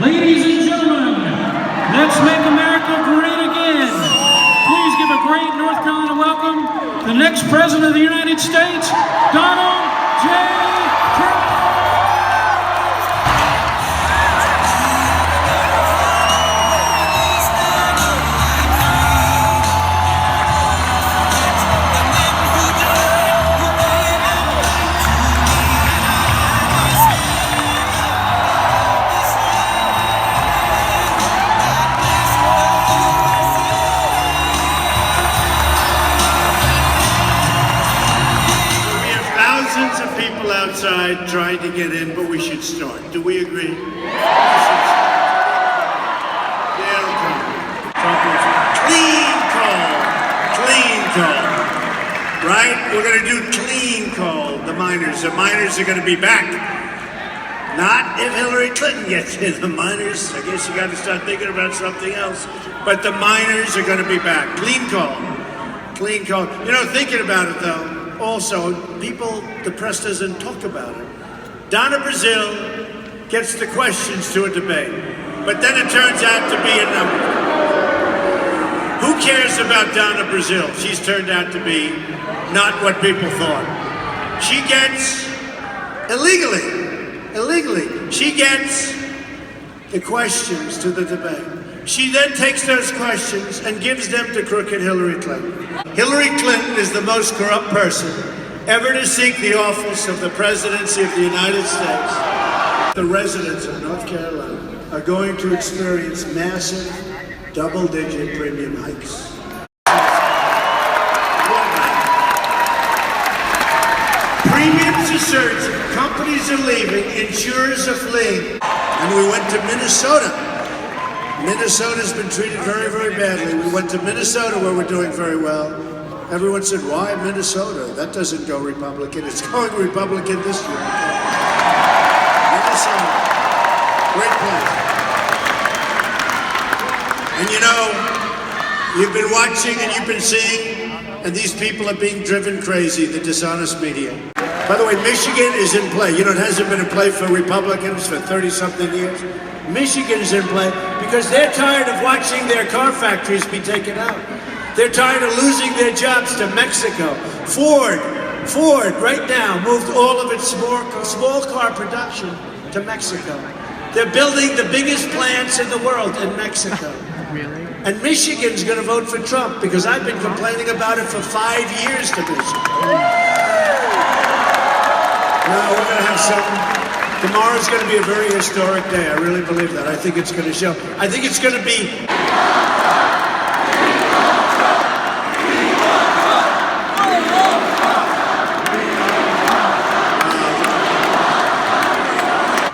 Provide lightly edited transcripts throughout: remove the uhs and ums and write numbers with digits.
Ladies and gentlemen, let's make America great again. Please give a great North Carolina welcome to the next President of the United States, Donald J. Trump. Outside trying to get in, but we should start. Do we agree? Clean call. Clean call. Right? We're going to do clean call. The minors are going to be back. Not if Hillary Clinton gets in. The minors, I guess you got to start thinking about something else. But the minors are going to be back. Clean call. Clean call. You know, thinking about it though, also, the press doesn't talk about it. Donna Brazile gets the questions to a debate, but then it turns out to be a number. Who cares about Donna Brazile? She's turned out to be not what people thought. She gets, illegally, she gets the questions to the debate. She then takes those questions and gives them to crooked Hillary Clinton. Hillary Clinton is the most corrupt person ever to seek the office of the presidency of the United States. The residents of North Carolina are going to experience massive double-digit premium hikes. Premiums are surging, companies are leaving, insurers are fleeing. And we went to Minnesota. Minnesota's been treated very, very badly. We went to Minnesota where we're doing very well. Everyone said, why Minnesota? That doesn't go Republican. It's going Republican this year. Minnesota, great place. And you know, you've been watching and you've been seeing, and these people are being driven crazy, the dishonest media. By the way, Michigan is in play. You know, it hasn't been in play for Republicans for 30-something years. Michigan's in play because they're tired of watching their car factories be taken out. They're tired of losing their jobs to Mexico. Ford right now moved all of its small car production to Mexico. They're building the biggest plants in the world in Mexico. Really? And Michigan's going to vote for Trump because I've been complaining about it for 5 years to Michigan. Now we're going to have some. Tomorrow's going to be a very historic day. I really believe that. I think it's going to show. I think it's going to be.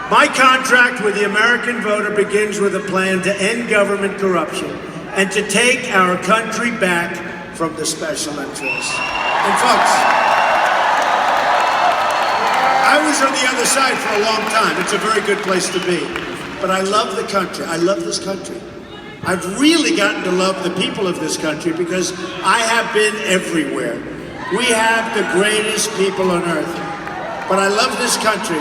My contract with the American voter begins with a plan to end government corruption and to take our country back from the special interests. And folks, I was on the other side for a long time. It's a very good place to be. But I love the country. I love this country. I've really gotten to love the people of this country because I have been everywhere. We have the greatest people on earth. But I love this country.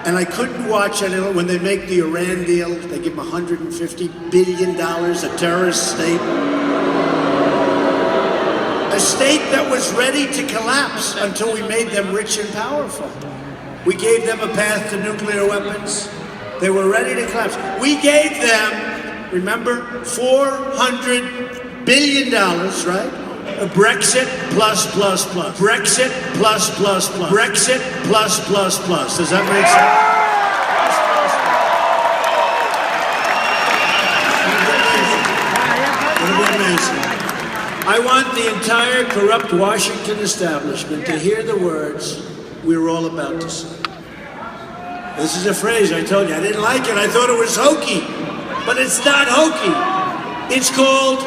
And I couldn't watch it when they make the Iran deal. They give them $150 billion, a terrorist state. A state that was ready to collapse until we made them rich and powerful. We gave them a path to nuclear weapons. They were ready to collapse. We gave them, remember, $400 billion, right? A Brexit plus. Brexit plus. Brexit plus. Does that make sense? It'll be amazing. I want the entire corrupt Washington establishment to hear the words we're all about to say. This is a phrase I told you. I didn't like it. I thought it was hokey. But it's not hokey. It's called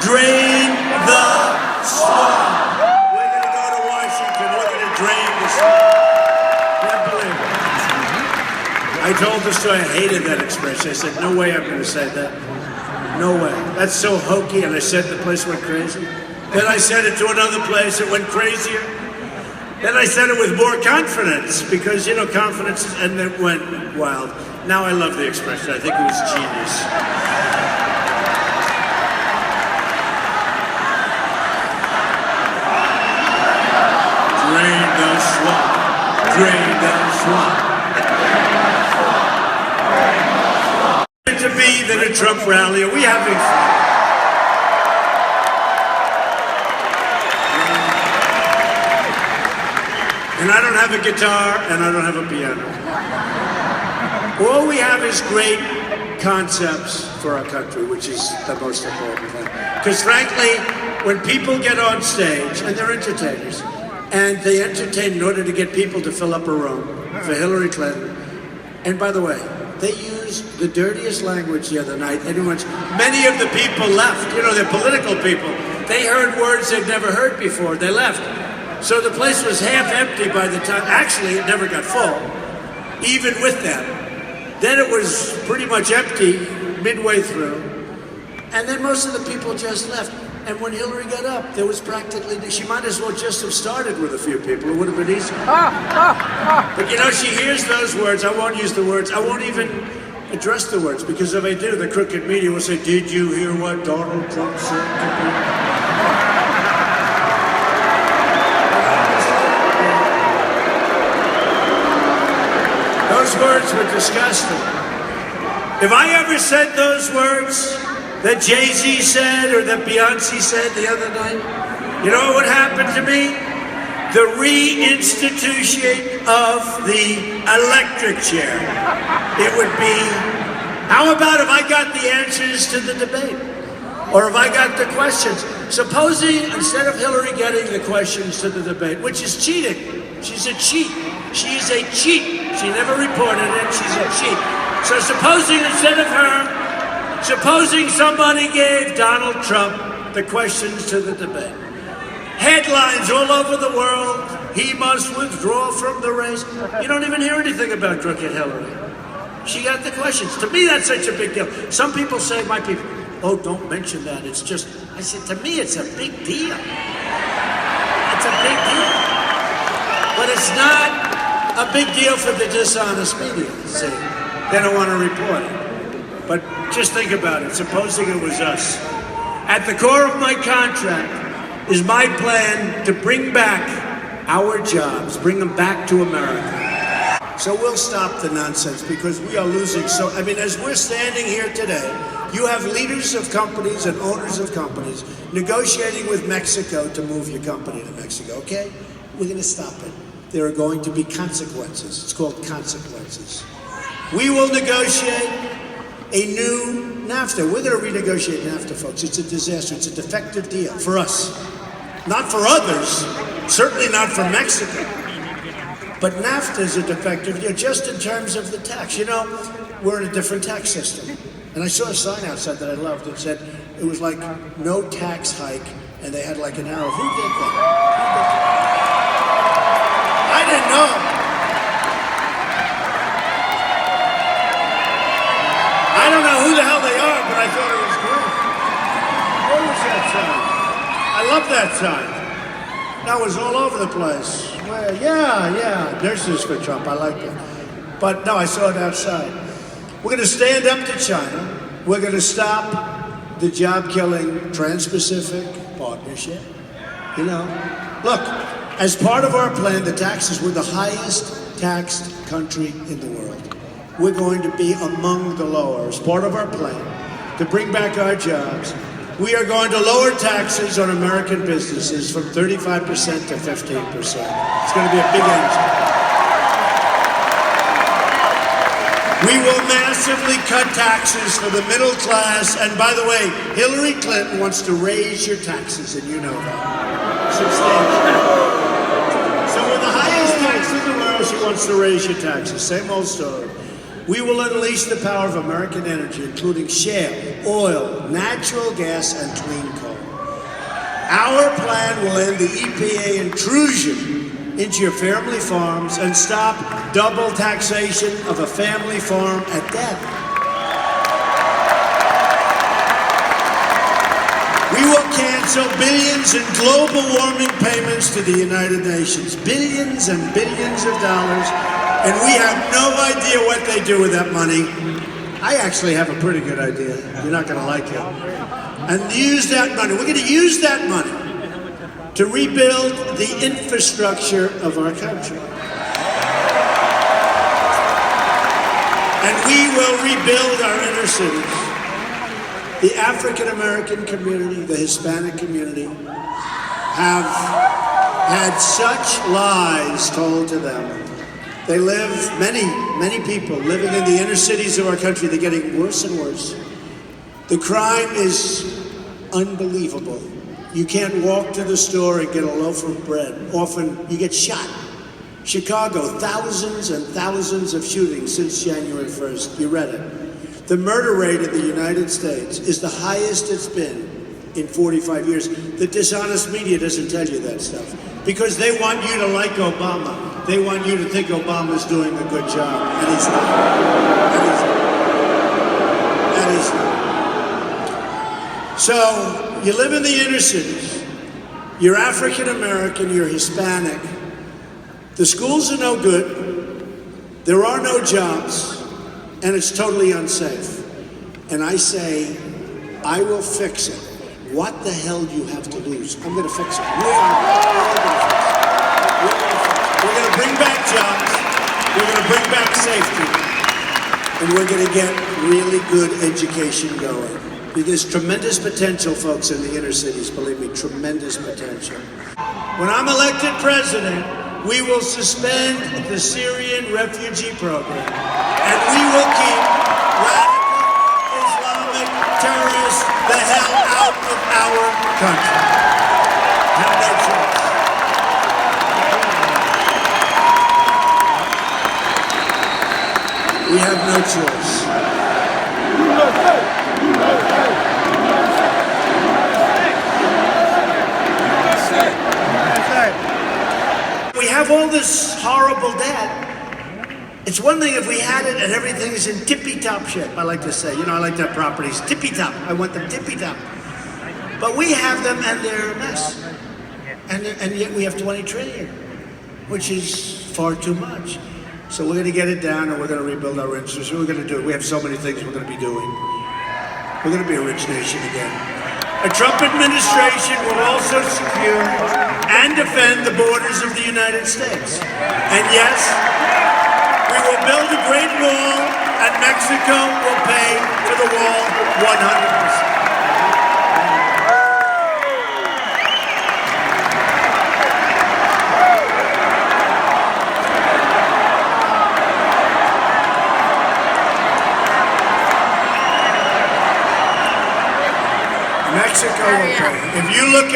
drain the swamp. We're going to go to Washington. We're going to drain the swamp. Can't believe it. I told the story. I hated that expression. I said, no way I'm going to say that. No way. That's so hokey. And I said the place went crazy. Then I said it to another place. It went crazier. Then I said it with more confidence because, you know, confidence, and it went wild. Now I love the expression. I think it was genius. Drain the swamp. Drain the swamp. To be than a Trump rally. Are we having fun? And I don't have a guitar, and I don't have a piano. All we have is great concepts for our country, which is the most important thing. Because frankly, when people get on stage, and they're entertainers, and they entertain in order to get people to fill up a room for Hillary Clinton, and by the way, they used the dirtiest language the other night. Many of the people left, you know, they're political people. They heard words they'd never heard before, they left. So the place was half empty by the time, actually it never got full, even with that. Then it was pretty much empty midway through, and then most of the people just left. And when Hillary got up, there was practically, she might as well just have started with a few people. It would have been easier. But you know, she hears those words. I won't use the words. I won't even address the words, because if I do, the crooked media will say, did you hear what Donald Trump said to people? Those words were disgusting. If I ever said those words that Jay-Z said or that Beyonce said the other night, you know what would happen to me? The reinstitution of the electric chair. It would be, how about if I got the answers to the debate? Or if I got the questions? Supposing instead of Hillary getting the questions to the debate, which is cheating, she's a cheat. She's a cheat. She never reported it. She's a cheat. So supposing instead of her, supposing somebody gave Donald Trump the questions to the debate. Headlines all over the world. He must withdraw from the race. You don't even hear anything about crooked Hillary. She got the questions. To me, that's such a big deal. Some people say, my people, oh, don't mention that. It's just, I said, to me, it's a big deal. It's a big deal. But it's not a big deal for the dishonest media. See, they don't want to report it. But just think about it. Supposing it was us. At the core of my contract is my plan to bring back our jobs, bring them back to America. So we'll stop the nonsense because we are losing. So, I mean, as we're standing here today, you have leaders of companies and owners of companies negotiating with Mexico to move your company to Mexico, okay? We're going to stop it. There are going to be consequences. It's called consequences. We will negotiate a new NAFTA. We're going to renegotiate NAFTA, folks. It's a disaster. It's a defective deal for us. Not for others. Certainly not for Mexico. But NAFTA is a defective deal just in terms of the tax. You know, we're in a different tax system. And I saw a sign outside that I loved. It said, it was like, no tax hike. And they had like an arrow. Who did that? I didn't know. I don't know who the hell they are, but I thought it was great. What was that sign? I love that sign. That was all over the place. Well, yeah, nurses for Trump. I like it. But no, I saw it outside. We're going to stand up to China. We're going to stop the job-killing Trans-Pacific Partnership. You know, look, as part of our plan, the taxes, we're the highest taxed country in the world. We're going to be among the lower. As part of our plan to bring back our jobs, we are going to lower taxes on American businesses from 35% to 15%. It's going to be a big engine. We will massively cut taxes for the middle class. And by the way, Hillary Clinton wants to raise your taxes, and you know that. Substantially. So with the highest tax in the world, she wants to raise your taxes. Same old story. We will unleash the power of American energy, including shale, oil, natural gas, and clean coal. Our plan will end the EPA intrusion into your family farms and stop double taxation of a family farm at that. We will cancel billions in global warming payments to the United Nations. Billions and billions of dollars And we have no idea what they do with that money. I actually have a pretty good idea. You're not going to like it. And use that money. We're going to use that money to rebuild the infrastructure of our country. And we will rebuild our inner cities. The African American community, the Hispanic community, have had such lies told to them. They live, many people living in the inner cities of our country, they're getting worse and worse. The crime is unbelievable. You can't walk to the store and get a loaf of bread. Often you get shot. Chicago, thousands and thousands of shootings since January 1st. You read it. The murder rate in the United States is the highest it's been in 45 years. The dishonest media doesn't tell you that stuff because they want you to like Obama. They want you to think Obama's doing a good job, and he's not. And he's not. So, you live in the inner cities. You're African American, you're Hispanic. The schools are no good. There are no jobs, and it's totally unsafe. And I say, I will fix it. What the hell do you have to lose? I'm going to fix it. We are all going to fix it. We're going to bring back jobs. We're going to bring back safety. And we're going to get really good education going. There's tremendous potential, folks, in the inner cities. Believe me, tremendous potential. When I'm elected president, we will suspend the Syrian refugee program. And we will keep radical Islamic terrorists the hell out of our country. Have no choice. We have no choice. We have all this horrible debt. It's one thing if we had it and everything is in tippy-top shape. I like to say, I like to have properties tippy-top. I want them tippy-top. But we have them and they're a mess. And yet we have 20 trillion, which is far too much. So we're going to get it down and we're going to rebuild our infrastructure. We're going to do it. We have so many things we're going to be doing. We're going to be a rich nation again. A Trump administration will also secure and defend the borders of the United States. And yes, we will build a great wall and Mexico will pay for the wall 100%. Mexico will pay. If you look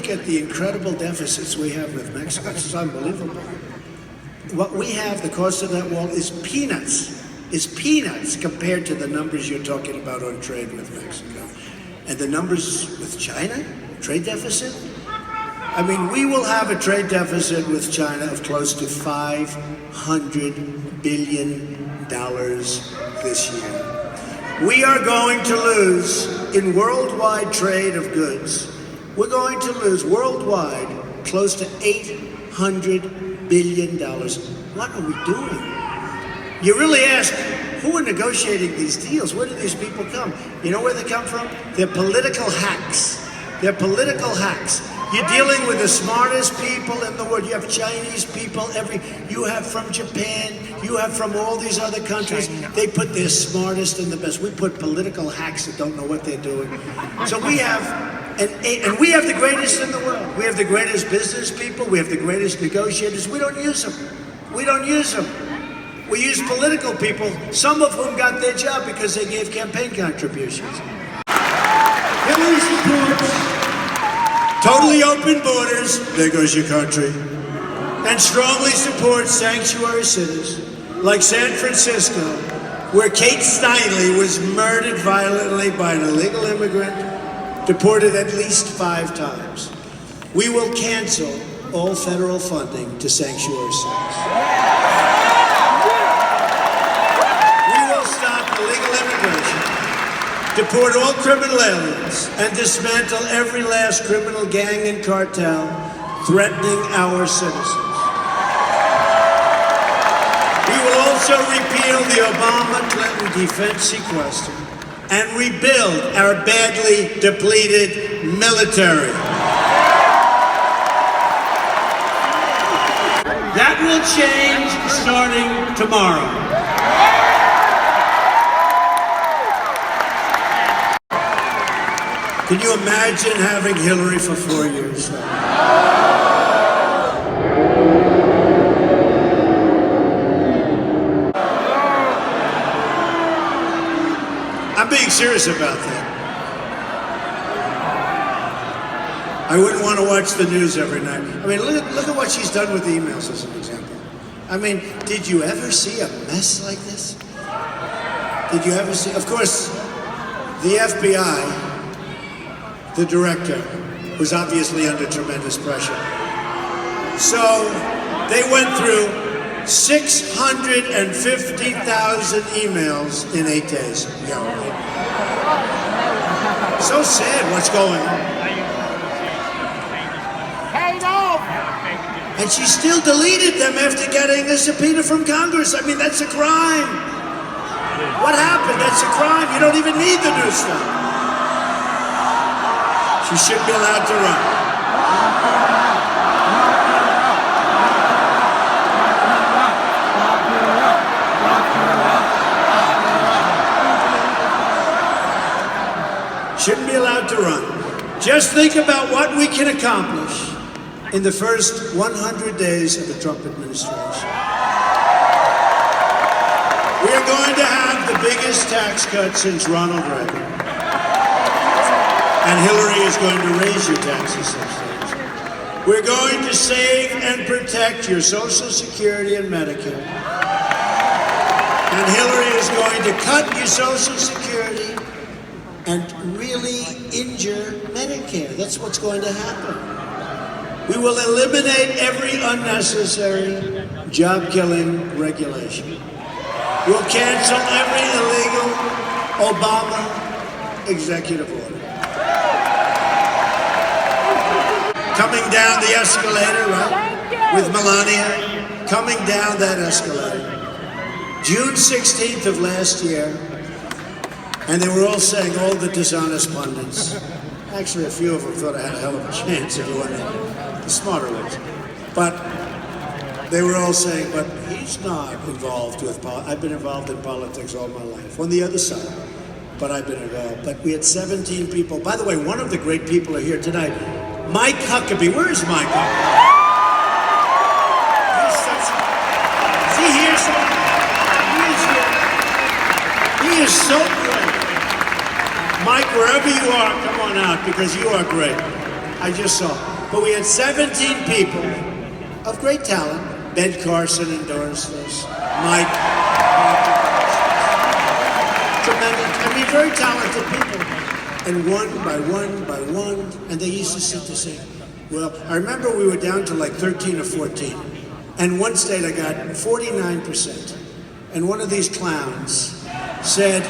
at the incredible deficits we have with Mexico, it's unbelievable. What we have, the cost of that wall is peanuts compared to the numbers you're talking about on trade with Mexico. And the numbers with China, trade deficit? I mean, we will have a trade deficit with China of close to $500 billion this year. We are going to lose in worldwide trade of goods. We're going to lose worldwide close to $800 billion. What are we doing? You really ask, who are negotiating these deals? Where do these people come? You know where they come from? They're political hacks. They're political hacks. You're dealing with the smartest people in the world. You have Chinese people, you have from Japan, you have from all these other countries. They put their smartest and the best. We put political hacks that don't know what they're doing. So we have, and we have the greatest in the world. We have the greatest business people. We have the greatest negotiators. We don't use them. We don't use them. We use political people, some of whom got their job because they gave campaign contributions. Hillary supports totally open borders, there goes your country, and strongly supports sanctuary cities like San Francisco, where Kate Steinle was murdered violently by an illegal immigrant, deported at least 5 times. We will cancel all federal funding to sanctuary cities. We will stop illegal immigration, deport all criminal aliens, and dismantle every last criminal gang and cartel threatening our citizens. We will also repeal the Obama-Clinton defense sequester and rebuild our badly depleted military. That will change starting tomorrow. Can you imagine having Hillary for 4 years? I'm being serious about that. I wouldn't want to watch the news every night. I mean, look at what she's done with emails as an example. I mean, did you ever see a mess like this? Did you ever see? Of course, the FBI, the director, was obviously under tremendous pressure. So they went through 650,000 emails in 8 days. Yeah, right. So sad what's going on. And she still deleted them after getting a subpoena from Congress. I mean, that's a crime. What happened? That's a crime. You don't even need the new stuff. She should be allowed to run. Shouldn't be allowed to run. Just think about what we can accomplish in the first 100 days of the Trump administration. We are going to have the biggest tax cut since Ronald Reagan. And Hillary is going to raise your taxes substantially. We're going to save and protect your Social Security and Medicare. And Hillary is going to cut your Social Security and really injure Medicare. That's what's going to happen. We will eliminate every unnecessary job-killing regulation. We'll cancel every illegal Obama executive order. Coming down the escalator, right? With Melania, coming down that escalator. June 16th of last year, and they were all saying, all the dishonest pundits. Actually, a few of them thought I had a hell of a chance if you wanted the smarter ones. But they were all saying, but he's not involved with politics. I've been involved in politics all my life, on the other side, but I've been involved. But we had 17 people. By the way, one of the great people are here tonight, Mike Huckabee. Where is Mike Huckabee? Is he here? He is so great. Mike, wherever you are, come on out, because you are great. I just saw. But we had 17 people of great talent. Ben Carson endorsed us. Mike. Tremendous. I mean, very talented people. And one by one, and they used to sit to say, well, I remember we were down to like 13 or 14. And one state I got 49%. And one of these clowns said,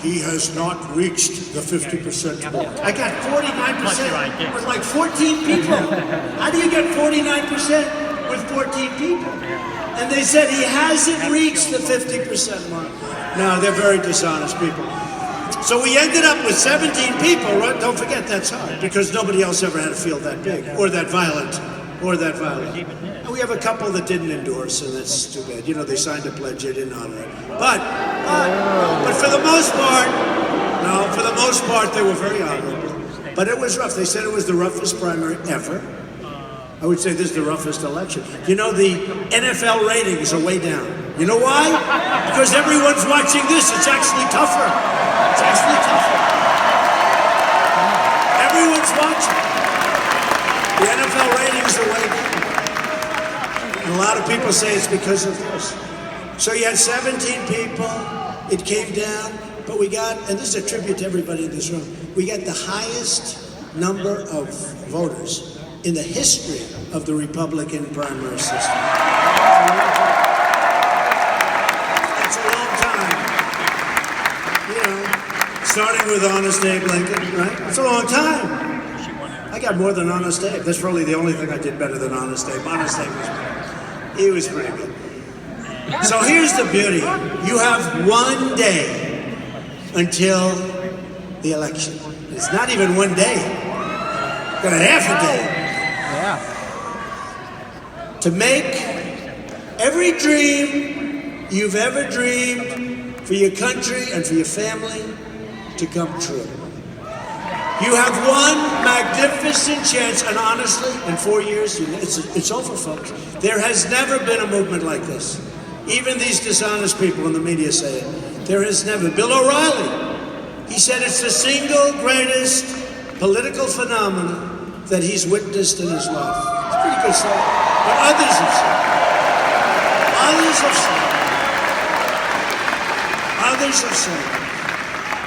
he has not reached the 50% mark. I got 49% with like 14 people. How do you get 49% with 14 people? And they said he hasn't reached the 50% mark. No, they're very dishonest people. So we ended up with 17 people, right? Don't forget, that's hard, because nobody else ever had a field that big, or that violent. And we have a couple that didn't endorse, and that's too bad. You know, they signed a pledge, they didn't honor it. But for the most part, they were very honorable. But it was rough. They said it was the roughest primary ever. I would say this is the roughest election. You know, the NFL ratings are way down. You know why? Because everyone's watching this. It's actually tougher. It's actually tougher. Everyone's watching. The NFL ratings are way down. And a lot of people say it's because of this. So you had 17 people. It came down. But we got, and this is a tribute to everybody in this room, we got the highest number of voters in the history of the Republican primary system. It's a long time. You know, starting with Honest Abe Lincoln, right? It's a long time. I got more than Honest Dave. That's probably the only thing I did better than Honest Dave. Honest Dave was pretty good. So here's the beauty. You have one day until the election. It's not even one day. You've got a half a day. Yeah. To make every dream you've ever dreamed for your country and for your family to come true. You have one magnificent chance, and honestly, in 4 years, it's over, folks. There has never been a movement like this. Even these dishonest people in the media say it. There has never. Bill O'Reilly, he said it's the single greatest political phenomenon that he's witnessed in his life. It's pretty good stuff. But others have said it. Others have said it. Others have said it.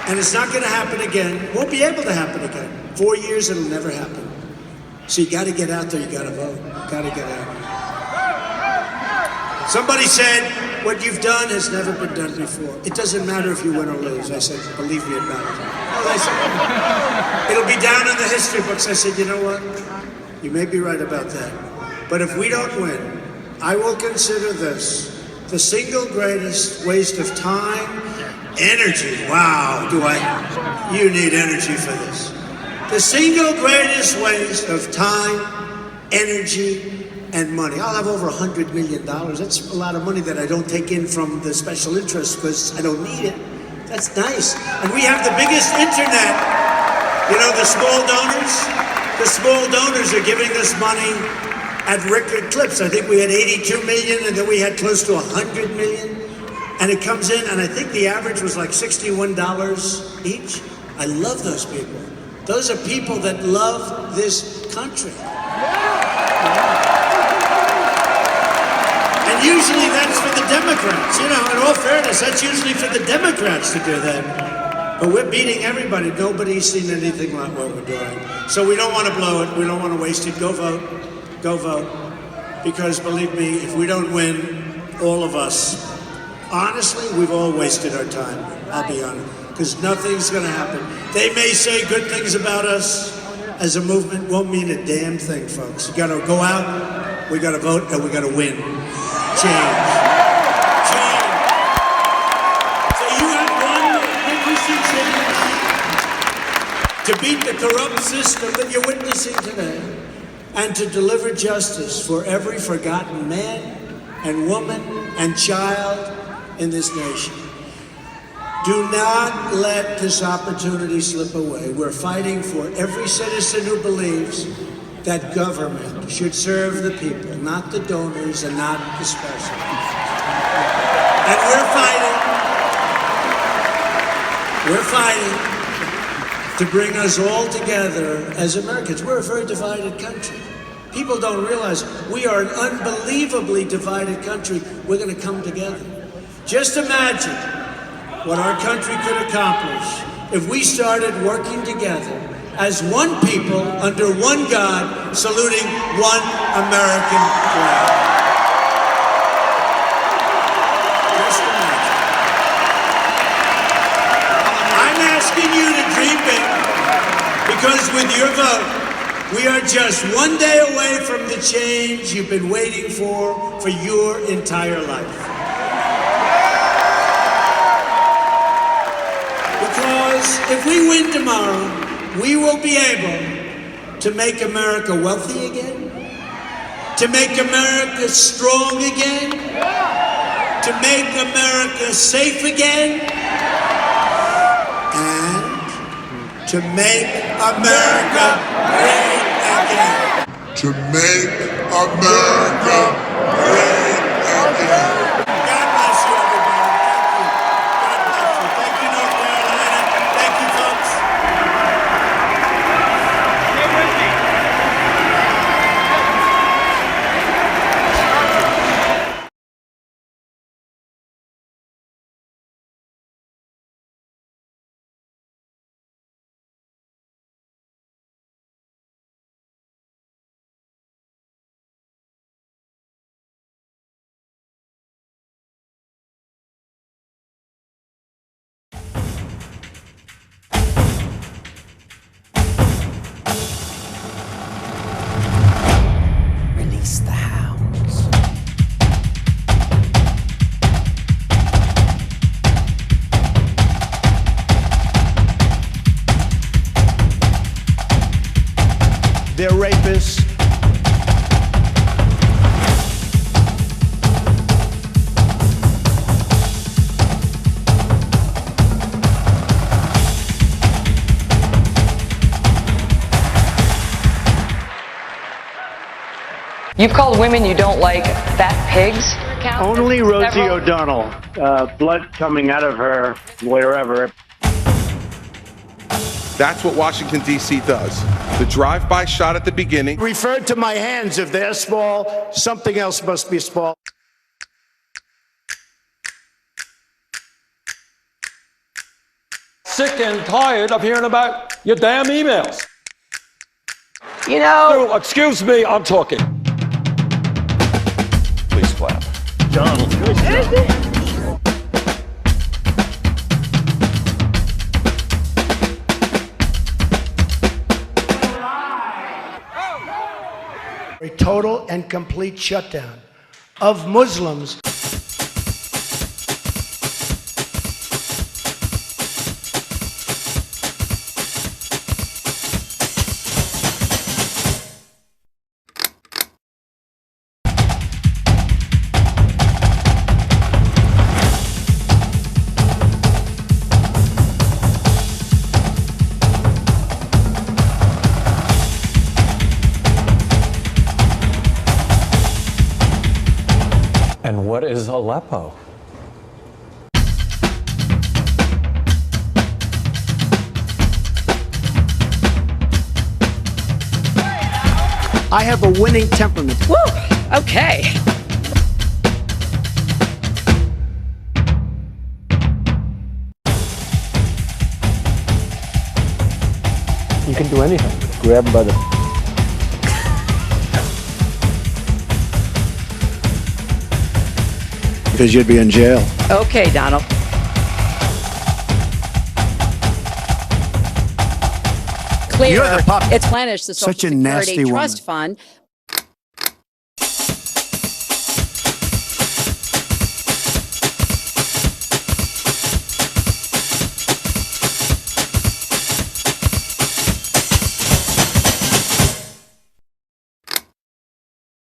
And it's not going to happen again. Won't be able to happen again. 4 years, it'll never happen. So you got to get out there. You got to vote. Got to get out. Somebody said, what you've done has never been done before. It doesn't matter if you win or lose. I said, believe me, it matters. Oh, they said, it'll be down in the history books. I said, you know what? You may be right about that. But if we don't win, I will consider this the single greatest waste of time, energy. Wow, you need energy for this. The single greatest waste of time, energy, and money. I'll have over $100 million. That's a lot of money that I don't take in from the special interests because I don't need it. That's nice. And we have the biggest internet. You know, the small donors? The small donors are giving us money at record clips. I think we had 82 million and then we had close to 100 million. And it comes in, and I think the average was like $61 each. I love those people. Those are people that love this country. And usually that's for the Democrats. You know, in all fairness, that's usually for the Democrats to do that. But we're beating everybody. Nobody's seen anything like what we're doing. So we don't want to blow it. We don't want to waste it. Go vote. Go vote. Because believe me, if we don't win, all of us, honestly, we've all wasted our time. I'll be honest. Because nothing's going to happen. They may say good things about us as a movement. Won't mean a damn thing, folks. You got to go out. We got to vote, and we got to win. Change. Change. So you have one witnessing change to beat the corrupt system that you're witnessing today and to deliver justice for every forgotten man and woman and child in this nation. Do not let this opportunity slip away. We're fighting for every citizen who believes that government should serve the people, not the donors and not the special. And we're fighting to bring us all together as Americans. We're a very divided country. People don't realize we are an unbelievably divided country. We're going to come together. Just imagine what our country could accomplish if we started working together as one people under one God, saluting one American flag. Just imagine. I'm asking you to dream big, because with your vote, we are just one day away from the change you've been waiting for your entire life. Because if we win tomorrow, we will be able to make America wealthy again, to make America strong again, to make America safe again, and to make America great again. To make America great again. this. You've called women you don't like fat pigs? Only Rosie Several- O'Donnell. Blood coming out of her wherever. That's what Washington, D.C. does. The drive-by shot at the beginning. Referred to my hands. If they're small, something else must be small. Sick and tired of hearing about your damn emails. You know, Oh, excuse me, I'm talking. Please clap. Donald, good job. A total and complete shutdown of Muslims. And what is Aleppo? I have a winning temperament. woo, okay. You can do anything. Grab him by the... Because you'd be in jail. Okay, Donald. Clear. You're the puppet. It's replenished the Social Such a Security nasty Trust woman. Fund